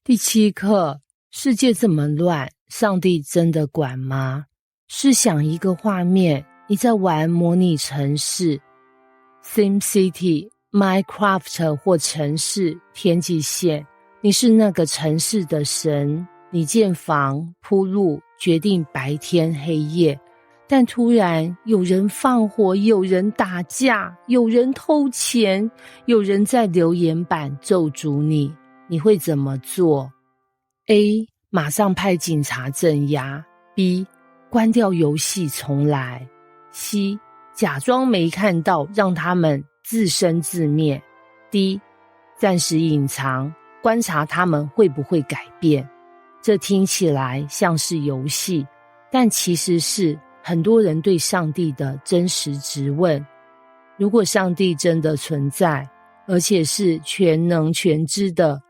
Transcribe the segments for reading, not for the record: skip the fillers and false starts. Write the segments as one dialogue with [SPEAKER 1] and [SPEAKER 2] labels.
[SPEAKER 1] 第7课，世界这么乱，上帝真的管吗？试想一个画面，你在玩模拟城市 SimCity、Minecraft 或城市天际线，你是那个城市的神，你建房铺路，决定白天黑夜，但突然有人放火，有人打架，有人偷钱，有人在留言板咒诅你，你会怎么做？ A. 马上派警察镇压。 B. 关掉游戏重来。 C. 假装没看到，让他们自生自灭。 D. 暂时隐藏，观察他们会不会改变。这听起来像是游戏，但其实是很多人对上帝的真实质问。如果上帝真的存在，而且是全能全知的，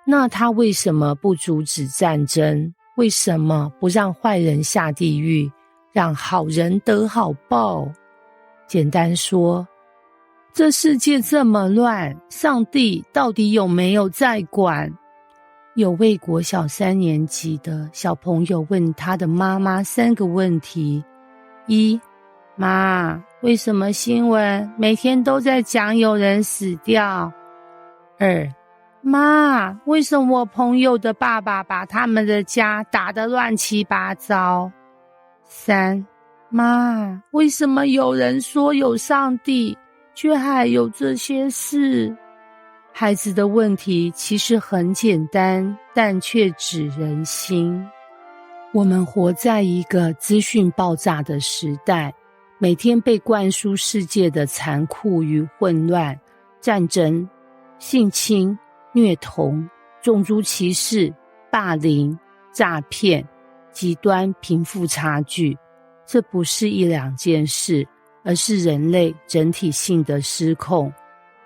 [SPEAKER 1] 那他为什么不阻止战争？为什么不让坏人下地狱，让好人得好报？简单说，这世界这么乱，上帝到底有没有在管？有位国小3年级的小朋友问他的妈妈3个问题。1. 妈，为什么新闻每天都在讲有人死掉？ 2. 妈，为什么我朋友的爸爸把他们的家打得乱七八糟？ 3. 妈，为什么有人说有上帝，却还有这些事？孩子的问题其实很简单，但却指人心。我们活在一个资讯爆炸的时代，每天被灌输世界的残酷与混乱，战争、性侵、虐童、种族歧视、霸凌、诈骗、极端贫富差距，这不是1-2件事，而是人类整体性的失控。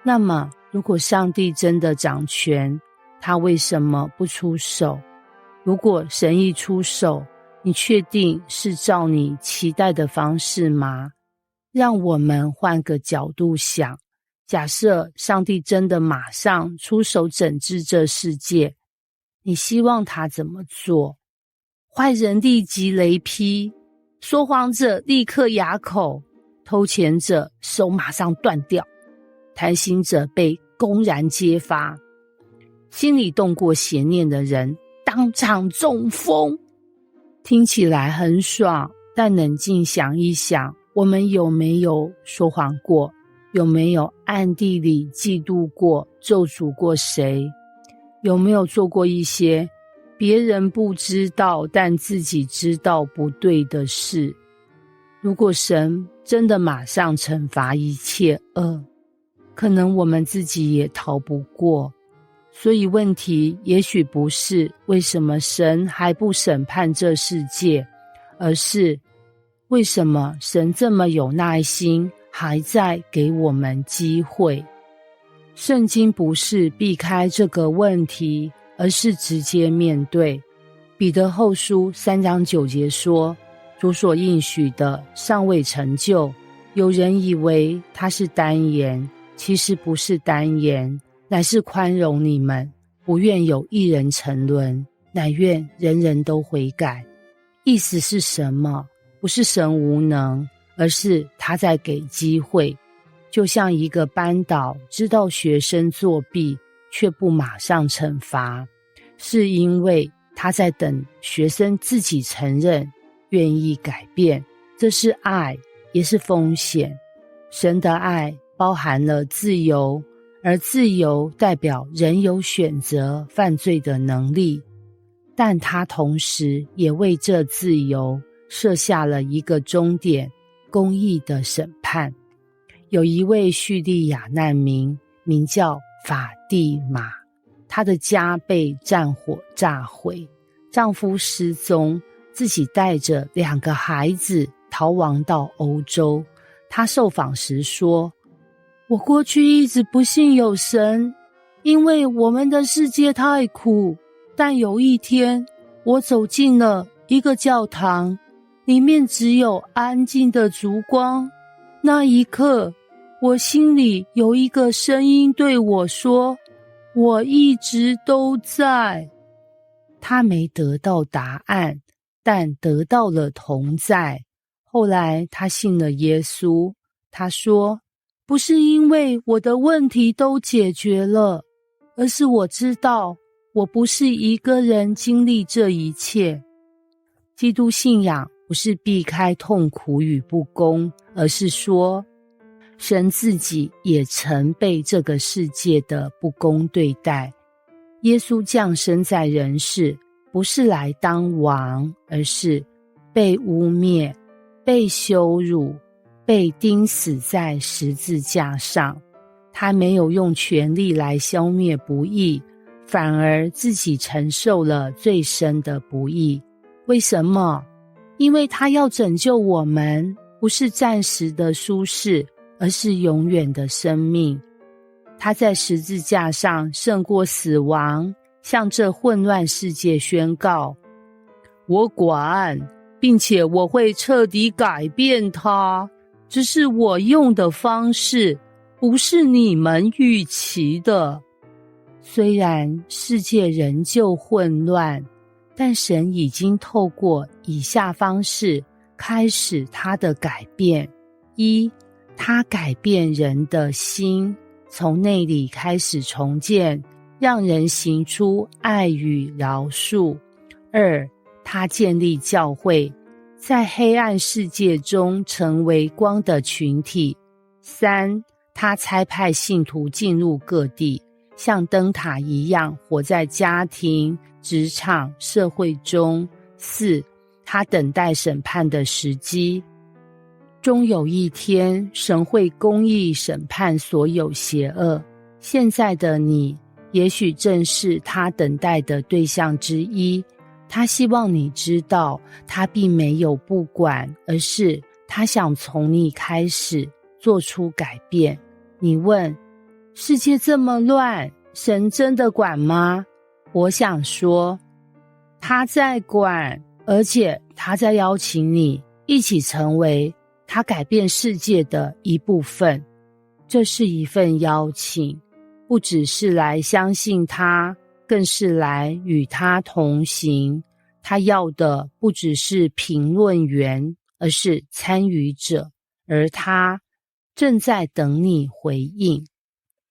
[SPEAKER 1] 那么，如果上帝真的掌权，他为什么不出手？如果神一出手，你确定是照你期待的方式吗？让我们换个角度想，假设上帝真的马上出手整治这世界，你希望他怎么做？坏人立即雷劈，说谎者立刻哑口，偷钱者手马上断掉，贪心者被公然揭发，心里动过邪念的人当场中风。听起来很爽，但冷静想一想，我们有没有说谎过？有没有暗地里嫉妒过、咒诅过谁？有没有做过一些别人不知道但自己知道不对的事？如果神真的马上惩罚一切恶，可能我们自己也逃不过。所以问题也许不是为什么神还不审判这世界，而是为什么神这么有耐心，还在给我们机会。圣经不是避开这个问题，而是直接面对。彼得后书3章9节说，主所应许的尚未成就，有人以为他是单言，其实不是单言，乃是宽容你们，不愿有一人沉沦，乃愿人人都悔改。意思是什么？不是神无能，而是他在给机会。就像一个班导知道学生作弊，却不马上惩罚，是因为他在等学生自己承认，愿意改变。这是爱，也是风险。神的爱包含了自由，而自由代表人有选择犯罪的能力，但他同时也为这自由设下了一个终点，公义的审判。有一位叙利亚难民，名叫法蒂玛，她的家被战火炸毁，丈夫失踪，自己带着2个孩子逃亡到欧洲。她受访时说，我过去一直不信有神，因为我们的世界太苦，但有一天我走进了一个教堂，里面只有安静的烛光。那一刻，我心里有一个声音对我说，我一直都在。他没得到答案，但得到了同在。后来他信了耶稣，他说，不是因为我的问题都解决了，而是我知道我不是一个人经历这一切。基督信仰不是避开痛苦与不公，而是说，神自己也曾被这个世界的不公对待。耶稣降生在人世，不是来当王，而是被污蔑、被羞辱、被钉死在十字架上。他没有用权力来消灭不义，反而自己承受了最深的不义。为什么？因为他要拯救我们，不是暂时的舒适，而是永远的生命。他在十字架上胜过死亡，向这混乱世界宣告，我管，并且我会彻底改变它，只是我用的方式不是你们预期的。虽然世界仍旧混乱，但神已经透过以下方式开始他的改变。一，他改变人的心，从内里开始重建，让人行出爱与饶恕。二，他建立教会，在黑暗世界中成为光的群体。三，他差派信徒进入各地，像灯塔一样活在家庭、职场、社会中。四，他等待审判的时机，终有一天，神会公义审判所有邪恶。现在的你，也许正是他等待的对象之一。他希望你知道，他并没有不管，而是他想从你开始做出改变。你问，世界这么乱，神真的管吗？我想说，他在管，而且他在邀请你一起成为他改变世界的一部分。这是一份邀请，不只是来相信他，更是来与他同行。他要的不只是评论员，而是参与者，而他正在等你回应。